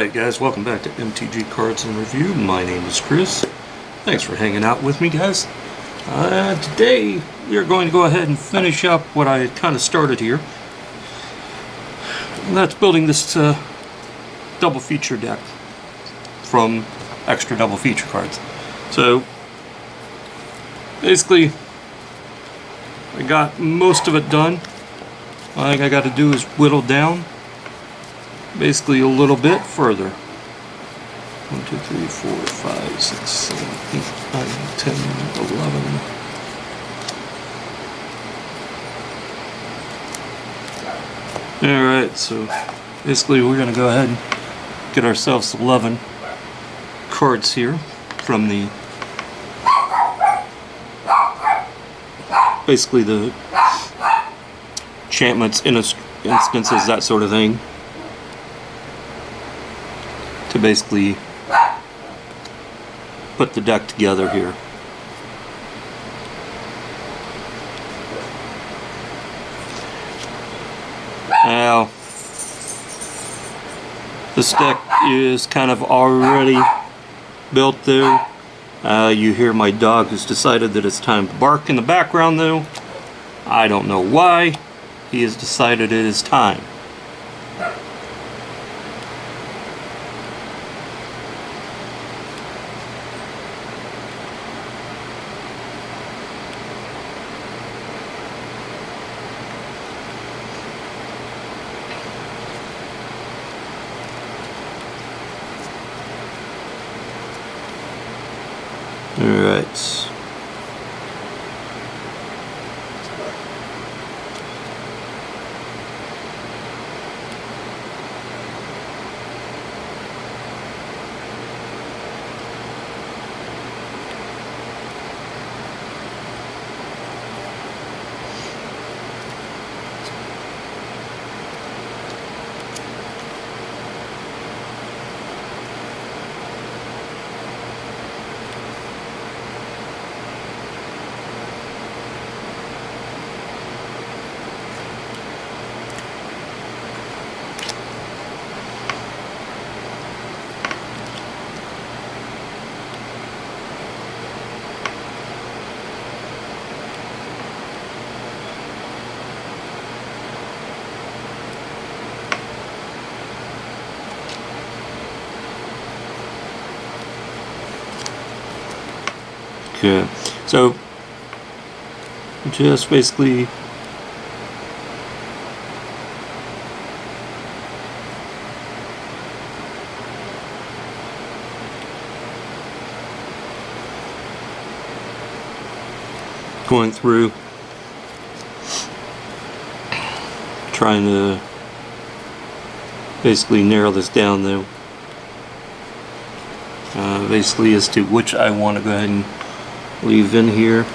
Alright guys, welcome back to MTG Cardz and Review. My name is Chris. Thanks for hanging out with me, guys. Today we are going to go ahead and finish up what I kind of started here. And that's building this double feature deck from extra double feature cards. So basically I got most of it done. All I got to do is whittle down basically a little bit further. 1, 2, 3, 4, 5, 6, 7, 8, 9, 10, 11. Alright, so basically we're going to go ahead and get ourselves 11 cards here from the basically the enchantments, instances, that sort of thing, to basically put the deck together here. Now, this deck is kind of already built there. You hear my dog has decided that it's time to bark in the background though. I don't know why. He has decided it is time. Alright. Okay, so just basically going through, trying to basically narrow this down though, basically as to which I want to go ahead and leave in here.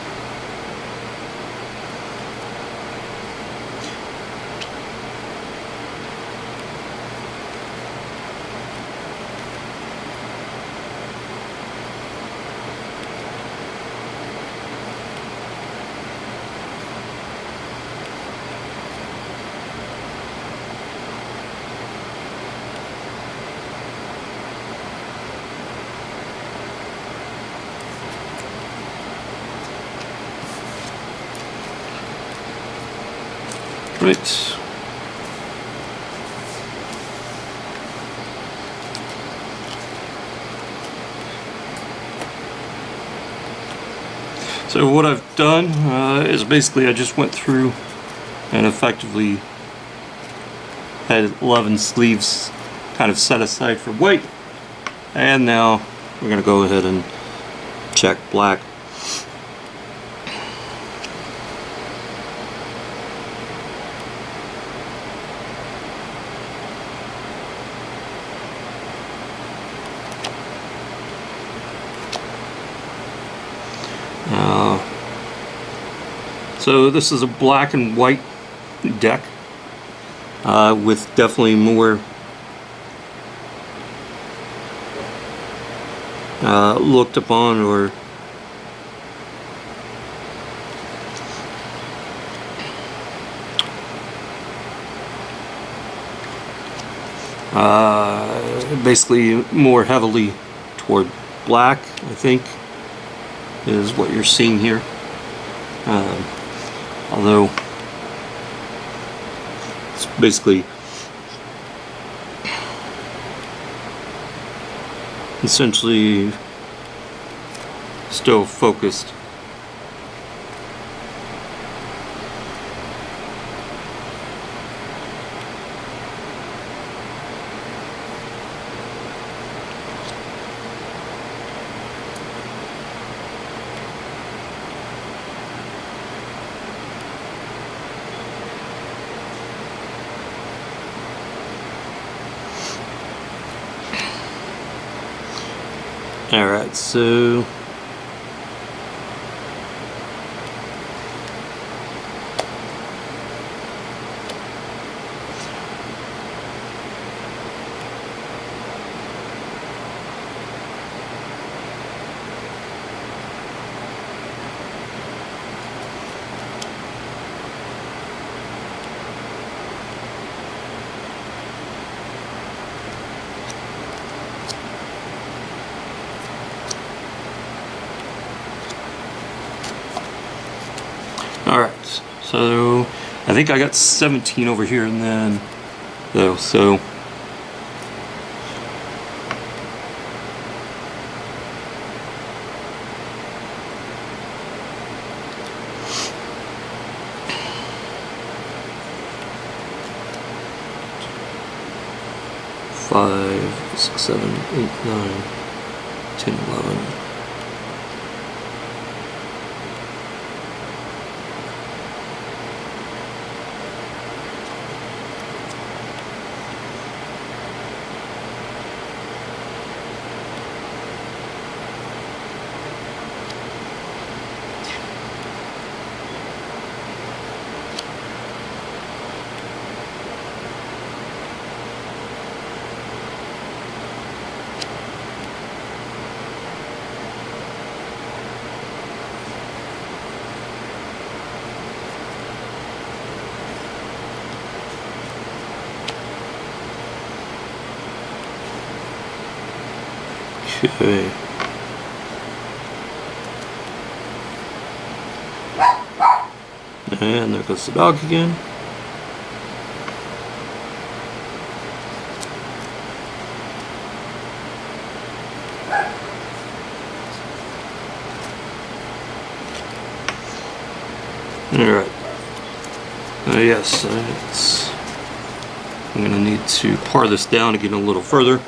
Right. So what I've done is basically I just went through and effectively had 11 sleeves kind of set aside for white, and now we're going to go ahead and check black. So this is a black and white deck with definitely more looked upon or basically more heavily toward black, I think, is what you're seeing here. Although it's basically essentially still focused. Alright, so alright, so I think I got 17 over here and then though, so five, 6, 7, 8, 9, 10, 11. Okay. And there goes the dog again. Alright. Yes, I'm going to need to par this down again a little further.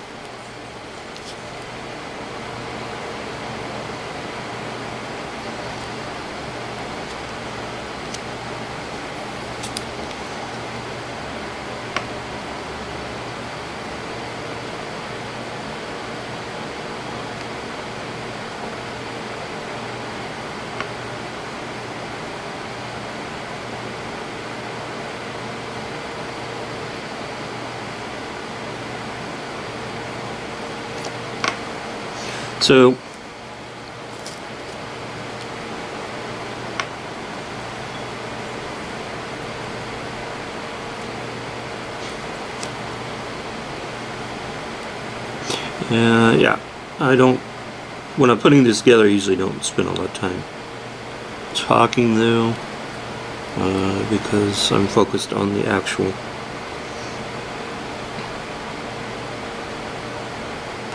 So yeah, I don't, when I'm putting this together, I usually don't spend a lot of time talking though, because I'm focused on the actual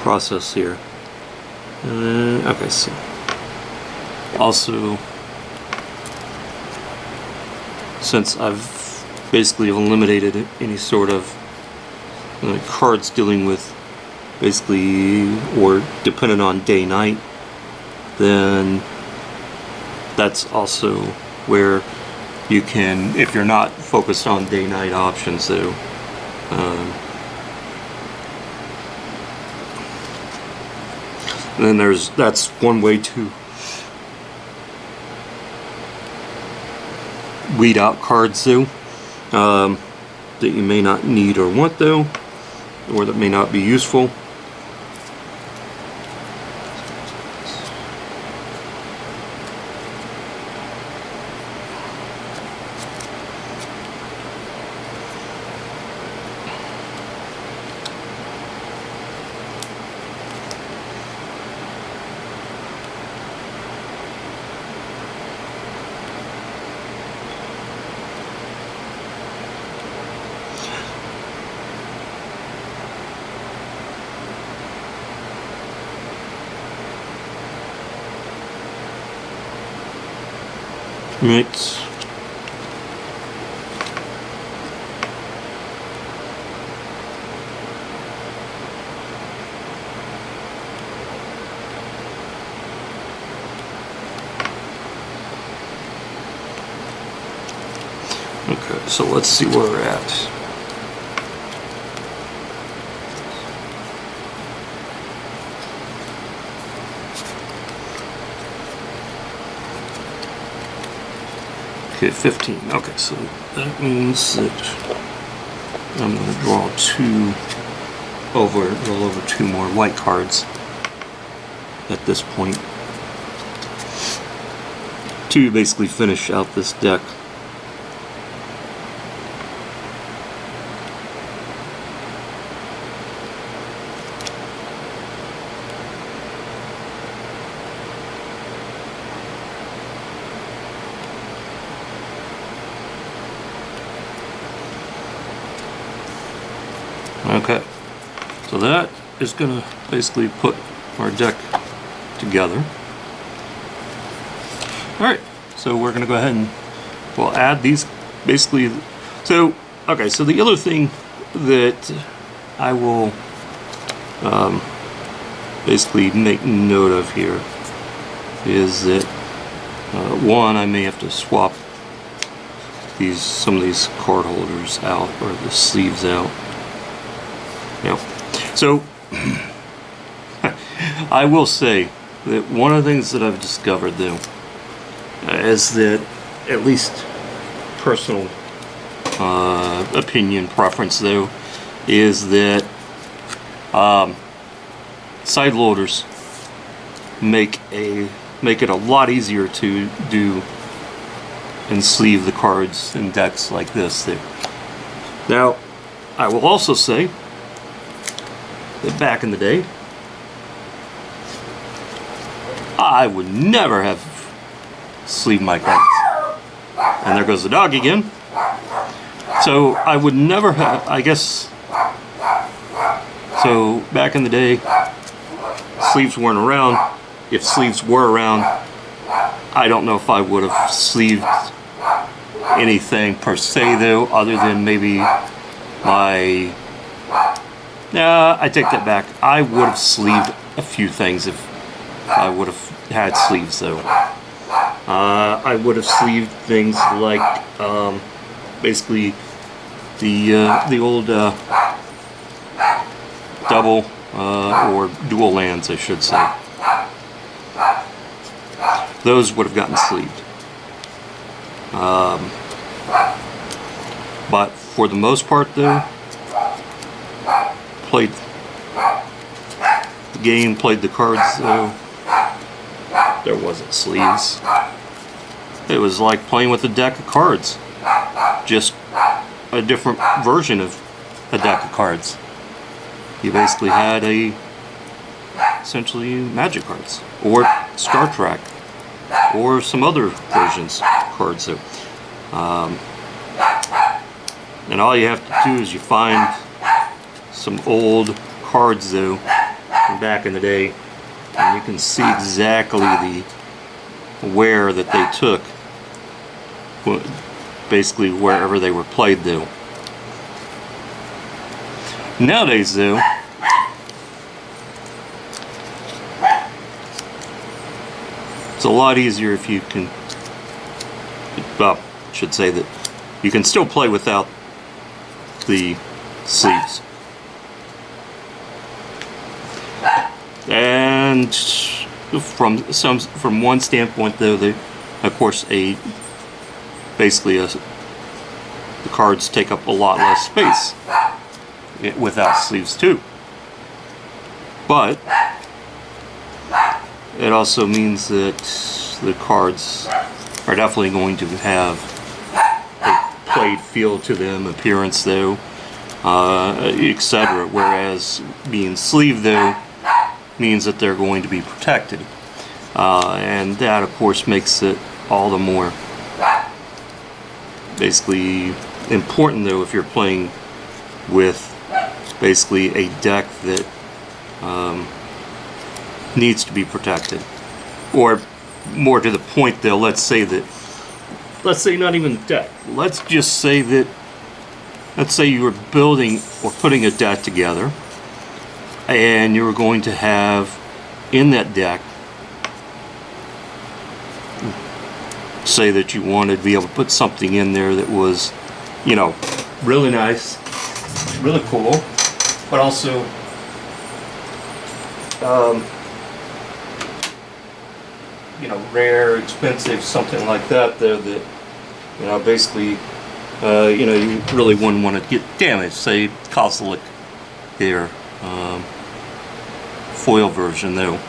process here. Okay, so also, since I've basically eliminated any sort of cards dealing with basically or dependent on day-night, then that's also where you can, if you're not focused on day-night options though, then that's one way to weed out cards though, that you may not need or want though, or that may not be useful. Right. Okay, so let's see where we're at. Okay, 15. Okay, so that means that I'm going to draw roll over 2 more white cards at this point to basically finish out this deck. Okay, so that is going to basically put our deck together. Alright, so we're going to go ahead and we'll add these basically. So, okay, so the other thing that I will basically make note of here is that one, I may have to swap some of these card holders out, or the sleeves out. Yep. So I will say that one of the things that I've discovered, though, is that, at least personal opinion preference, though, is that side loaders make it a lot easier to do and sleeve the cards in decks like this. Now, I will also say that back in the day, I would never have sleeved my cards. And there goes the dog again. So I would never have, I guess, so back in the day, sleeves weren't around. If sleeves were around, I don't know if I would have sleeved anything per se, though, other than maybe my... I take that back. I would have sleeved a few things if I would have had sleeves, though. I would have sleeved things like basically the old double or dual lands, I should say. Those would have gotten sleeved. But for the most part, though, played the game, played the cards, though, there wasn't sleeves. It was like playing with a deck of cards, just a different version of a deck of cards. You basically had essentially Magic cards, or Star Trek, or some other versions of cards. So, and all you have to do is you find some old cards, though, from back in the day, and you can see exactly the wear that they took, basically wherever they were played, though. Nowadays, though, it's a lot easier if you can, well, I should say that you can still play without the sleeves. And from one standpoint, though, of course, basically the cards take up a lot less space without sleeves too. But it also means that the cards are definitely going to have a played feel to them, appearance, though, etc. Whereas being sleeved, though, means that they're going to be protected, and that, of course, makes it all the more basically important, though, if you're playing with basically a deck that needs to be protected. Or more to the point, though, let's say that let's say not even deck. Let's just say that, let's say you were building or putting a deck together, and you were going to have in that deck, say that you wanted to be able to put something in there that was, you know, really nice, really cool, but also you know, rare, expensive, something like that there that, you know, basically you know, you really wouldn't want to get damaged. Say Kozilek here, foil version though,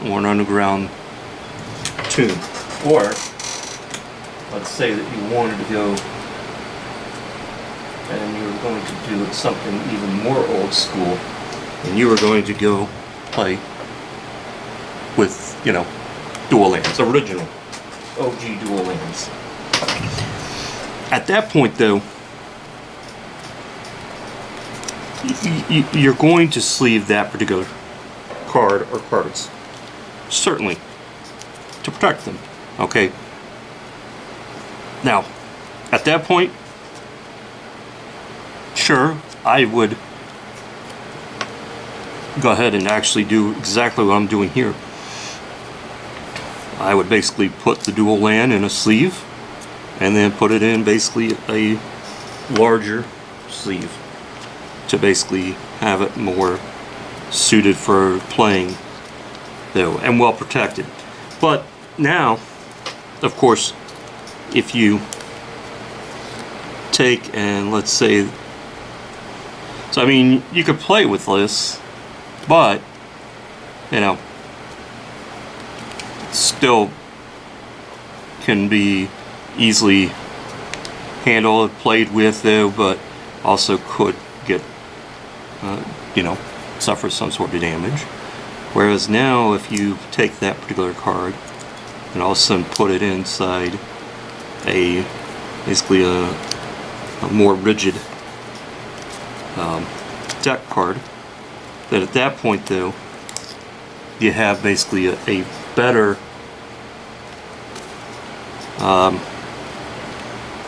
or an underground tomb. Or let's say that you wanted to go and you were going to do something even more old school, and you were going to go play with, you know, dual lands, original OG dual lands. At that point though, you're going to sleeve that particular card or cards, certainly, to protect them. Okay. Now, at that point, sure, I would go ahead and actually do exactly what I'm doing here. I would basically put the dual land in a sleeve and then put it in basically a larger sleeve to basically have it more suited for playing though, and well protected. But now, of course, if you take and let's say, so I mean, you could play with this, but you know, still can be easily handled, played with though, but also could get you know, suffer some sort of damage. Whereas now, if you take that particular card and all of a sudden put it inside a basically a more rigid deck card, that at that point though you have basically a better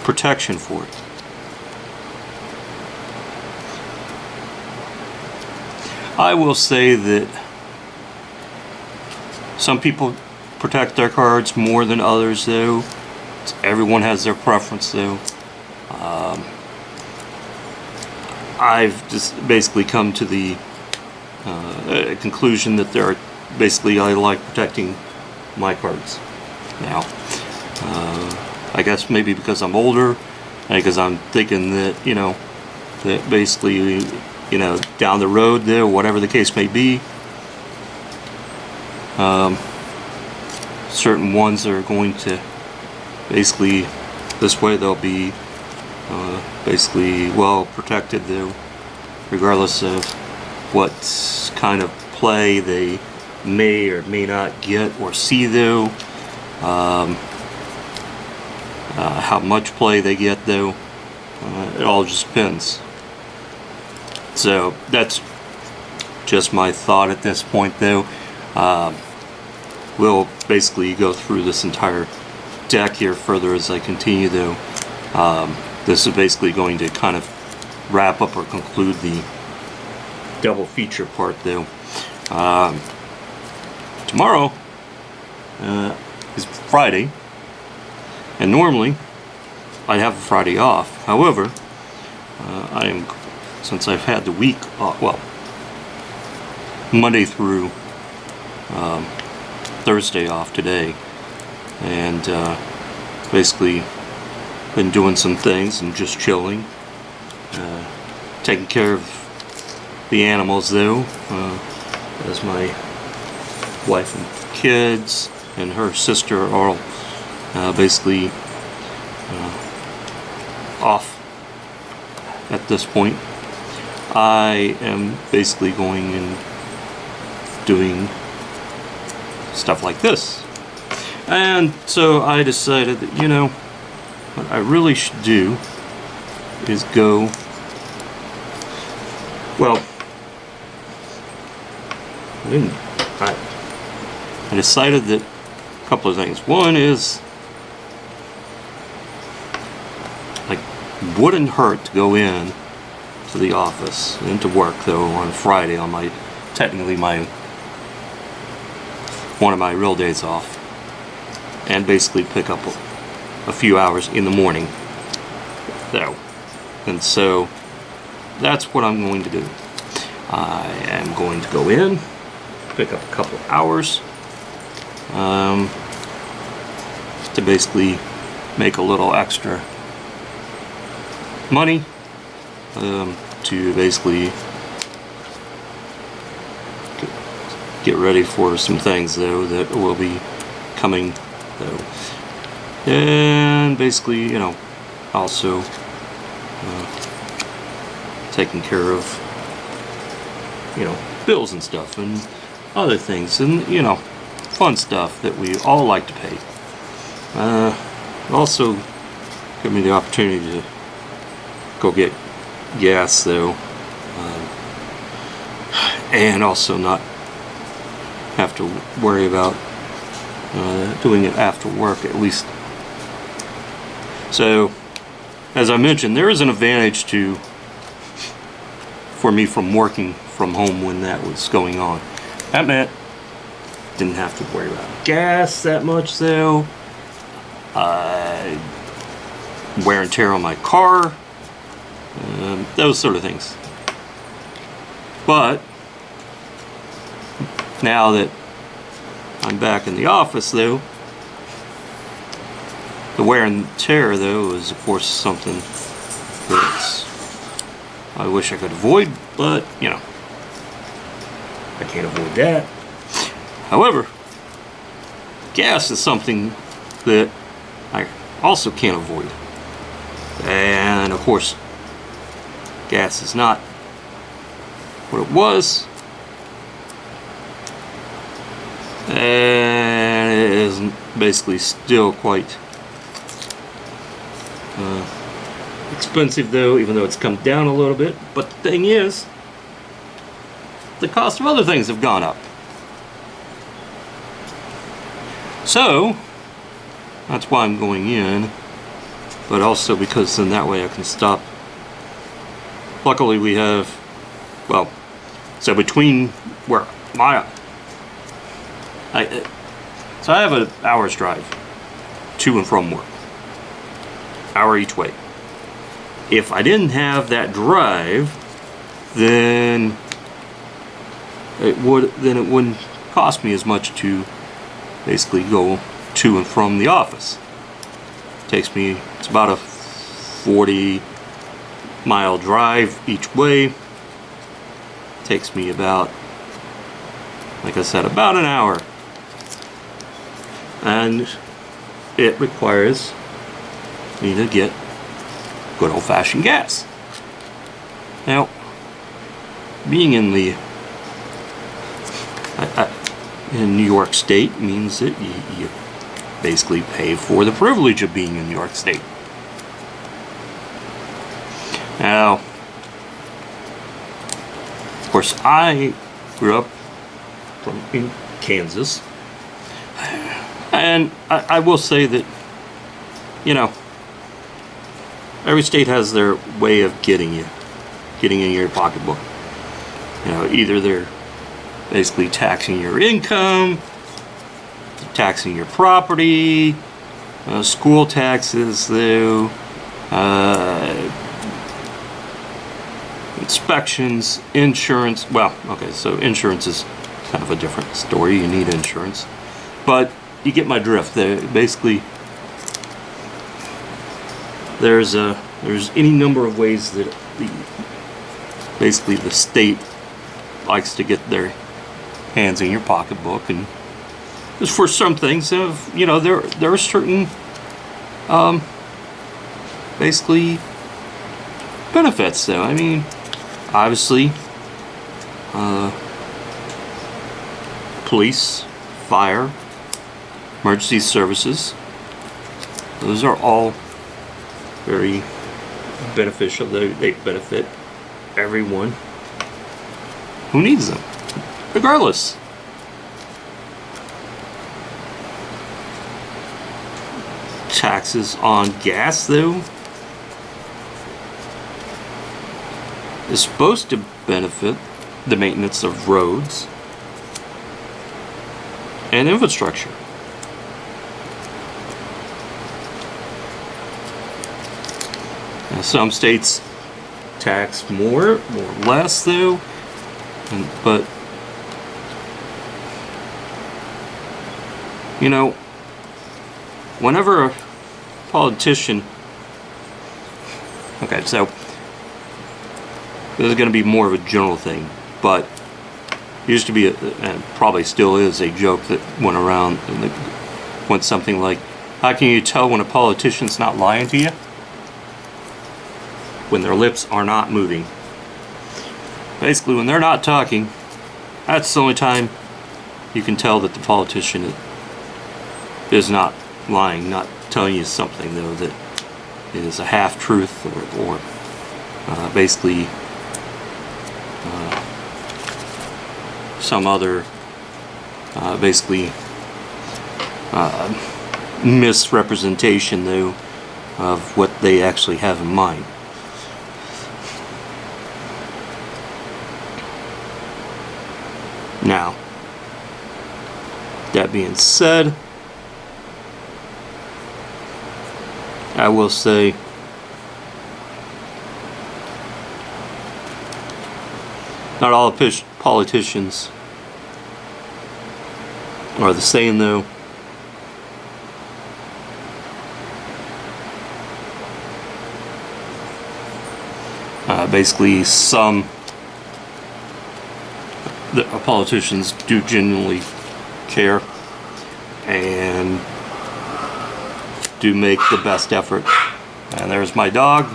protection for it. I will say that some people protect their cards more than others though. Everyone has their preference though. I've just basically come to the conclusion that there are basically, I like protecting my cards now. I guess maybe because I'm older, because I'm thinking that, you know, that basically, you know, down the road there, whatever the case may be, certain ones are going to basically, this way they'll be basically well protected though, regardless of what kind of play they may or may not get or see though, how much play they get though, it all just depends. So that's just my thought at this point though. We'll basically go through this entire deck here further as I continue though. This is basically going to kind of wrap up or conclude the double feature part though. Tomorrow is Friday, and normally I have a Friday off. However, since I've had the week off, well, Monday through Thursday off today, and basically been doing some things and just chilling, taking care of the animals though, as my wife and kids and her sister are all basically off at this point. I am basically going and doing stuff like this, and so I decided that, you know, what I really should do is go, well, I decided that a couple of things. One is Wouldn't hurt to go in to the office, into work though, on Friday, on my, technically my, one of my real days off, and basically pick up a few hours in the morning though. And so that's what I'm going to do. I am going to go in, pick up a couple of hours, to basically make a little extra money, to basically get ready for some things though that will be coming though, and basically, you know, also taking care of, you know, bills and stuff and other things, and you know, fun stuff that we all like to pay. Also give me the opportunity to go get gas though, and also not have to worry about doing it after work, at least. So as I mentioned, there is an advantage for me from working from home when that was going on. That meant didn't have to worry about gas that much though, wear and tear on my car, those sort of things. But now that I'm back in the office though, the wear and tear though is of course something that I wish I could avoid, but you know, I can't avoid that. However, gas is something that I also can't avoid. And of course, gas is not what it was, and it is basically still quite expensive though, even though it's come down a little bit. But the thing is, the cost of other things have gone up. So that's why I'm going in, but also because then that way I can stop. Luckily we have, well, so between where so I have an hour's drive to and from work, hour each way. If I didn't have that drive, then it wouldn't cost me as much to basically go to and from the office. Takes me, it's about a 40-mile drive each way. Takes me about, like I said, about an hour. And it requires me to get good old-fashioned gas. Now, being in the in New York State means that you basically pay for the privilege of being in New York State. Now, of course, I grew up in Kansas, and I will say that, you know, every state has their way of getting in your pocketbook. You know, either they're basically taxing your income, taxing your property, school taxes though, inspections, insurance. Well, okay, so insurance is kind of a different story. You need insurance, but you get my drift. Basically, there's any number of ways that basically the state likes to get their hands in your pocketbook, and just for some things, you know, there are certain basically benefits though. I mean, obviously, police, fire, emergency services, those are all very beneficial. They benefit everyone who needs them, regardless. Taxes on gas though, is supposed to benefit the maintenance of roads and infrastructure. Now, some states tax more or less though, but you know, whenever a politician, okay, so this is going to be more of a general thing, but used to be, and probably still is, a joke that went around and went something like, how can you tell when a politician's not lying to you? When their lips are not moving. Basically, when they're not talking, that's the only time you can tell that the politician is not lying, not telling you something though that is a half-truth or basically some other basically misrepresentation though of what they actually have in mind. Now, that being said, I will say not all politicians are the same though. Basically, some politicians do genuinely care and do make the best effort. And there's my dog,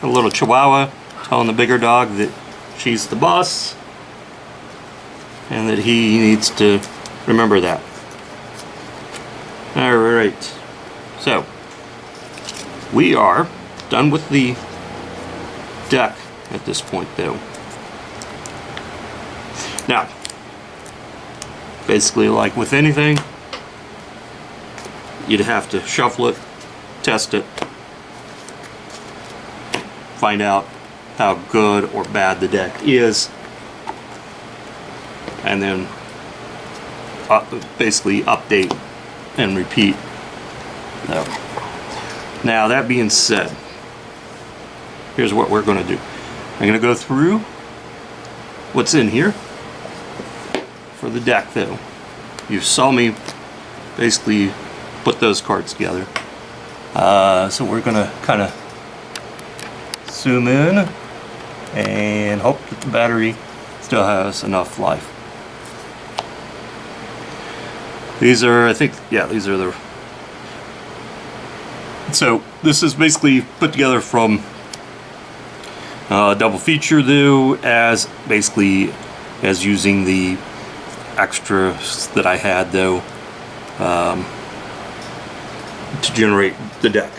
a little Chihuahua, telling the bigger dog that she's the boss and that he needs to remember that. Alright, so we are done with the deck at this point though. Now, basically like with anything, you'd have to shuffle it, test it, find out how good or bad the deck is, and then basically update and repeat. Now that being said, here's what we're going to do. I'm going to go through what's in here for the deck though. You saw me basically put those cards together. So we're going to kind of zoom in and hope that the battery still has enough life. These are, I think, yeah, these are the... So this is basically put together from double feature though, as basically as using the extras that I had though to generate the deck.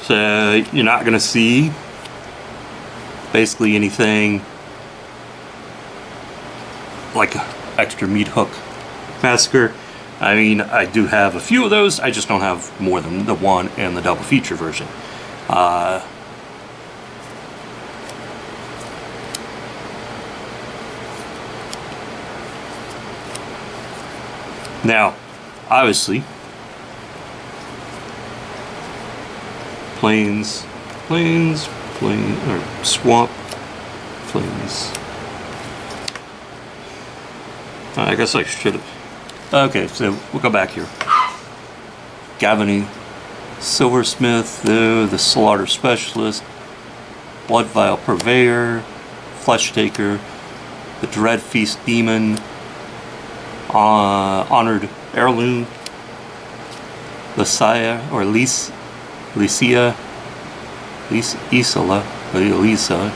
So you're not going to see basically anything like extra meat hook massacre. I mean, I do have a few of those, I just don't have more than the one and the double feature version. Now, obviously, plains, or swamp, plains. I guess I should have. Okay, so we'll go back here. Gavany, Silversmith, the Slaughter Specialist, Blood Vial Purveyor, Flesh Taker, the Dread Feast Demon, Honored Heirloom, Lysia, or Lysia, Elisa,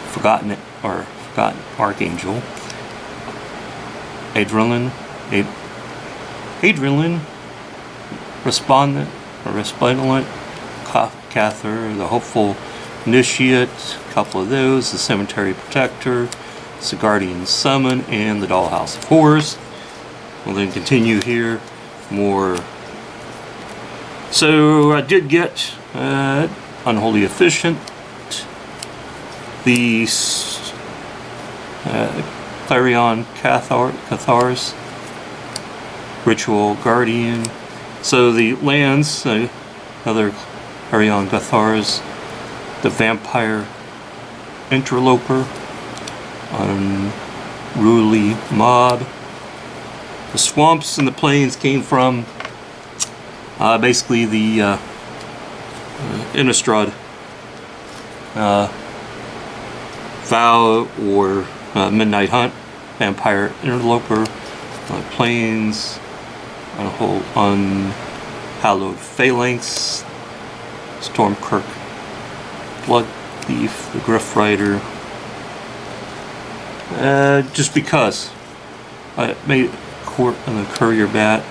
Forgotten Archangel, Adrenaline, Resplendent, Cather, the Hopeful Initiate, a couple of those, the Cemetery Protector, Sigardian Summon, and the Dollhouse of Horrors. We'll then continue here, more. So I did get Unholy Efficient, the Clarion Cathars, Ritual Guardian. So the lands, another Clarion Cathars, the Vampire Interloper, Unruly Mob. The swamps and the plains came from basically the Innistrad Vow or Midnight Hunt, Vampire Interloper, Plains, Unhallowed Phalanx, Stormkirk, Blood Thief, the Griff Rider. Just because I made Court and the Courier Bat,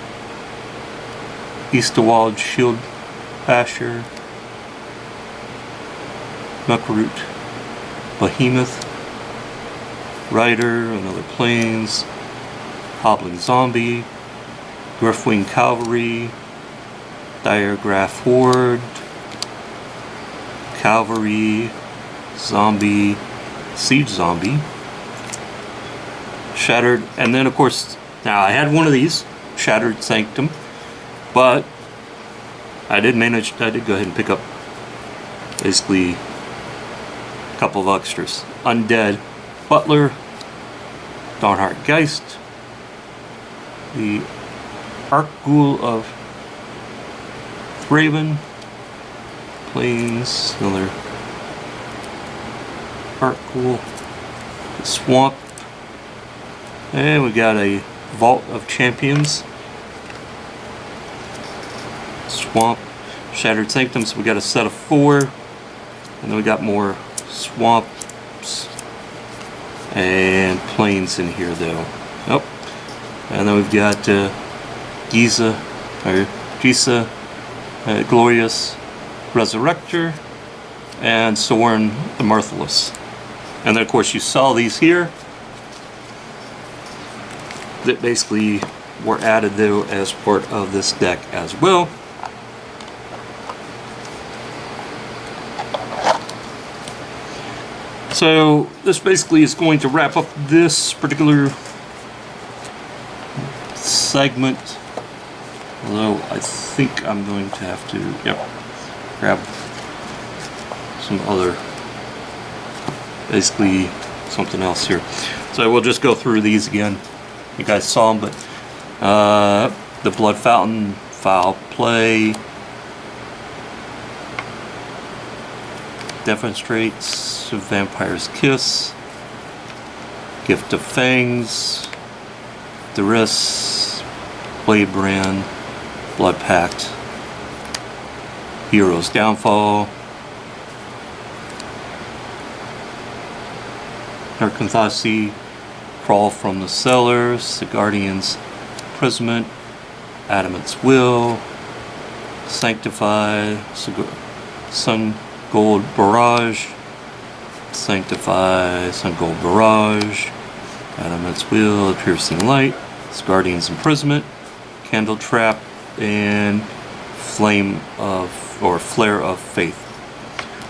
Eastwald Shield Basher, Muckroot, Behemoth, Rider, another Plains, Hobbling Zombie, Griffwing Cavalry, Diregraph Horde, Cavalry, Zombie, Siege Zombie, Shattered, and then of course, now I had one of these, Shattered Sanctum, but I did go ahead and pick up basically a couple of extras. Undead Butler, Dawnheart Geist, the Arkghoul of Thraben, Plains, another Arkghoul, the Swamp, and we got a Vault of Champions, Swamp, Shattered Sanctum, so we got a set of 4, and then we got more swamps and plains in here though. Oh, and then we've got Giza, Glorious Resurrector, and Sorin the Mirthless. And then of course you saw these here that basically were added though as part of this deck as well. So this basically is going to wrap up this particular segment, although I think I'm going to have to grab some other, basically something else here. So we'll just go through these again. You guys saw them, but the Blood Fountain, Foul Play, Demonstrates, Vampire's Kiss, Gift of Fangs, Duress, Blade Brand, Blood Pact, Hero's Downfall, Narcothasi, Crawl from the Cellars, the Guardian's Imprisonment, Adamant's Will, Sanctify, Sun Gold Barrage, Sanctify, Sun Gold Barrage, Adamant's Will, Piercing Light, Guardian's Imprisonment, Candle Trap, and Flare of Faith.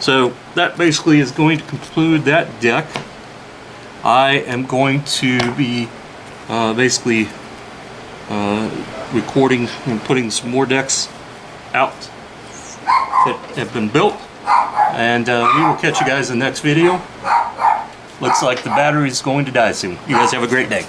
So that basically is going to conclude that deck. I am going to be basically recording and putting some more decks out that have been built, and we will catch you guys in the next video. Looks like the battery is going to die soon. You guys have a great day.